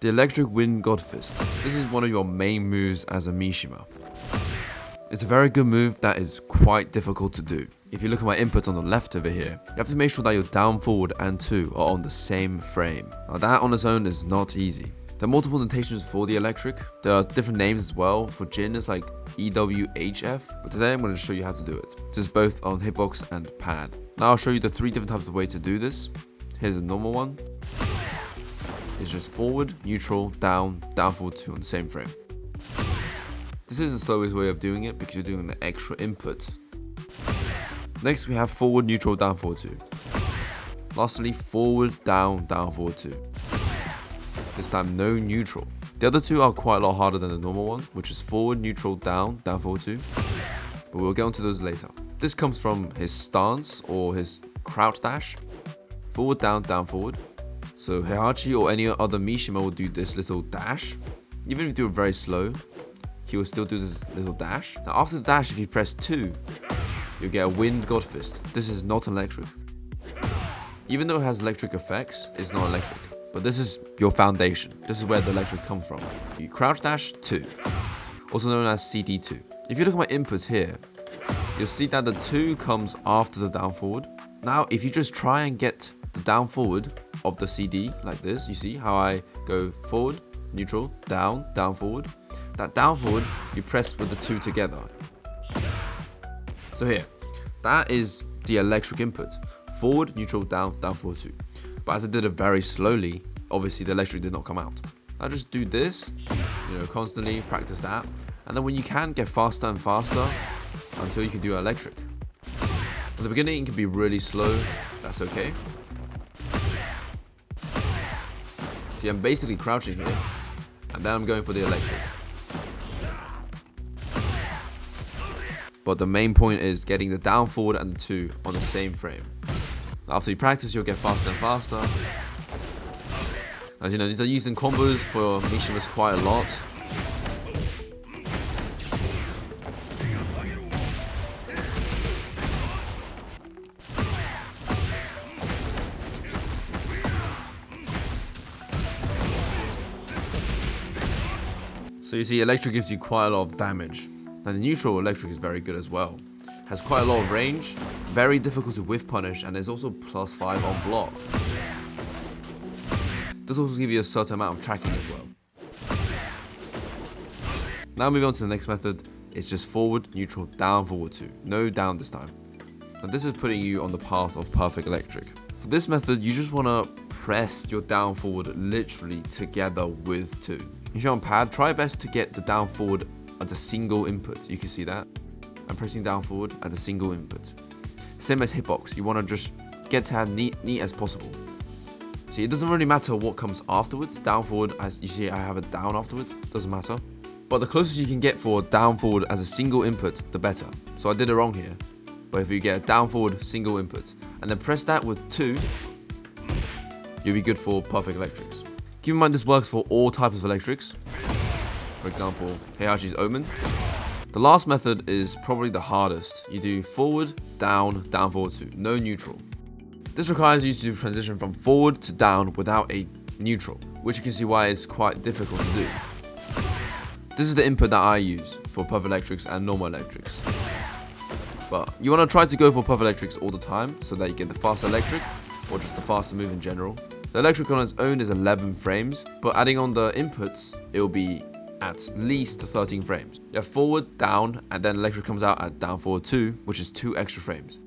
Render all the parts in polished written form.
The electric wind god fist. This is one of your main moves as a Mishima. It's a very good move that is quite difficult to do. If you look at my inputs on the left over here, you have to make sure that your down, forward, and 2 are on the same frame. Now that on its own is not easy. There are multiple notations for the electric. There are different names as well. For Jin, it's like EWGF. But today I'm going to show you how to do it. This is both on hitbox and pad. Now I'll show you the 3 different types of ways to do this. Here's a normal one. It's just forward, neutral, down, down, forward 2 on the same frame. This is the slowest way of doing it because you're doing an extra input. Next we have forward, neutral, down, forward 2. Lastly, forward, down, down, forward 2. This time no neutral. The other 2 are quite a lot harder than the normal one, which is forward, neutral, down, down, forward 2. But we'll get onto those later. This comes from his stance or his crouch dash. Forward, down, down, forward. So Heihachi or any other Mishima will do this little dash. Even if you do it very slow, he will still do this little dash. Now after the dash, if you press 2, you'll get a wind god fist. This is not electric. Even though it has electric effects, it's not electric. But this is your foundation. This is where the electric comes from. You crouch dash 2, also known as CD2. If you look at my inputs here, you'll see that the 2 comes after the down forward. Now if you just try and get the down forward of the CD like this, you see how I go forward, neutral, down, down, forward. That down forward you press with the 2 together. So here, that is the electric input. Forward, neutral, down, down, forward 2. But as I did it very slowly, obviously the electric did not come out. I just do this, constantly practice that. And then when you can, get faster and faster until you can do electric. At the beginning it can be really slow, that's okay. See, I'm basically crouching here, and then I'm going for the electric. But the main point is getting the down, forward, and the 2 on the same frame. After you practice, you'll get faster and faster. As you know, these are used in combos for Mishimas quite a lot. So you see, electric gives you quite a lot of damage. And the neutral electric is very good as well. Has quite a lot of range, very difficult to whiff punish, and there's also +5 on block. Does also give you a certain amount of tracking as well. Now moving on to the next method, it's just forward, neutral, down, forward 2. No down this time. And this is putting you on the path of perfect electric. For this method, you just want to press your down forward literally together with 2. If you're on pad, try best to get the down forward as a single input. You can see that. I'm pressing down forward as a single input. Same as hitbox, you want to just get to hand neat as possible. See, it doesn't really matter what comes afterwards. Down forward, as you see I have a down afterwards, doesn't matter. But the closest you can get for down forward as a single input, the better. So I did it wrong here. But if you get a down forward single input, and then press that with 2, you'll be good for perfect electrics. Keep in mind this works for all types of electrics. For example, Heihachi's Omen. The last method is probably the hardest. You do forward, down, down, forward 2. No neutral. This requires you to transition from forward to down without a neutral, which you can see why it's quite difficult to do. This is the input that I use for perfect electrics and normal electrics. But you want to try to go for perfect electrics all the time so that you get the faster electric or just the faster move in general. The electric on its own is 11 frames, but adding on the inputs, it will be at least 13 frames. You have forward, down, and then electric comes out at down, forward 2, which is 2 extra frames.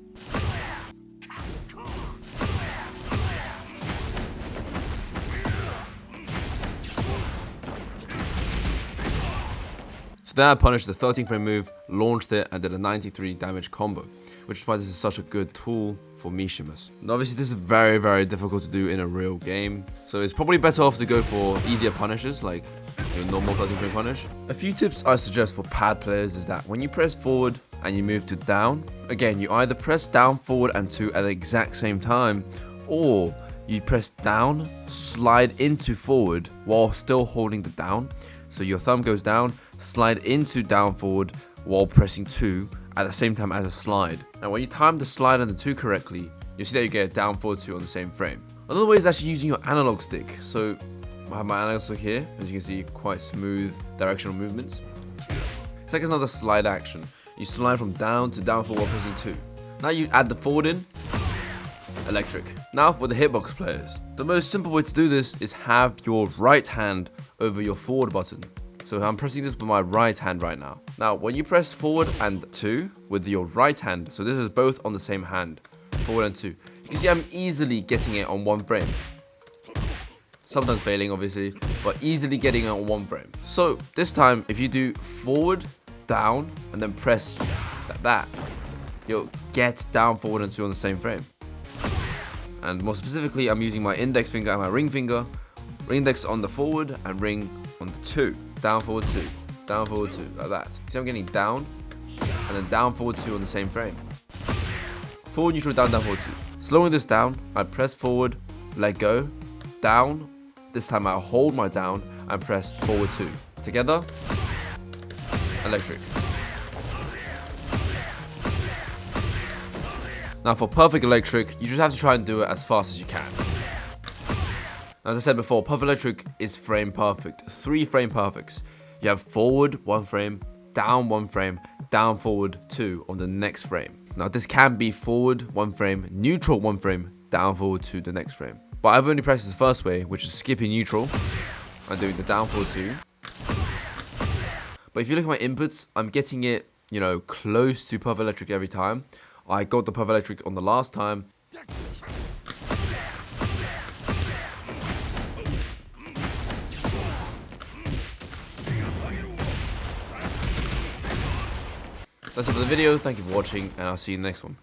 So then I punished the 13 frame move, launched it, and did a 93 damage combo, which is why this is such a good tool for Mishimas. And obviously this is very difficult to do in a real game, so it's probably better off to go for easier punishes like your normal 13 frame punish. A few tips I suggest for pad players is that when you press forward and you move to down, again you either press down, forward and 2 at the exact same time, or you press down, slide into forward while still holding the down. So your thumb goes down, slide into down forward while pressing 2 at the same time as a slide. Now when you time the slide and the 2 correctly, you'll see that you get a down forward 2 on the same frame. Another way is actually using your analog stick. So I have my analog stick here, as you can see, quite smooth directional movements. Second is another slide action. You slide from down to down forward while pressing 2. Now you add the forward in, electric. Now for the hitbox players. The most simple way to do this is have your right hand over your forward button. So I'm pressing this with my right hand right now. Now when you press forward and 2 with your right hand, so this is both on the same hand, forward and 2. You can see I'm easily getting it on 1 frame. Sometimes failing obviously, but easily getting it on 1 frame. So this time if you do forward, down, and then press like that, you'll get down, forward and 2 on the same frame. And more specifically, I'm using my index finger and my ring finger. Ring index on the forward and ring on the 2. Down, forward, 2. Down, forward, 2. Like that. See, I'm getting down and then down, forward, 2 on the same frame. Forward, neutral, down, down, forward, 2. Slowing this down, I press forward, let go, down. This time I hold my down and press forward 2. Together, electric. Now for perfect electric, you just have to try and do it as fast as you can. As I said before, perfect electric is frame perfect. 3 frame perfects. You have forward 1 frame, down 1 frame, down forward 2 on the next frame. Now this can be forward 1 frame, neutral 1 frame, down forward to the next frame. But I've only practiced the first way, which is skipping neutral and doing the down forward 2. But if you look at my inputs, I'm getting it, you know, close to perfect electric every time. I got the perfect electric on the last time. That's it for the video. Thank you for watching, and I'll see you in the next one.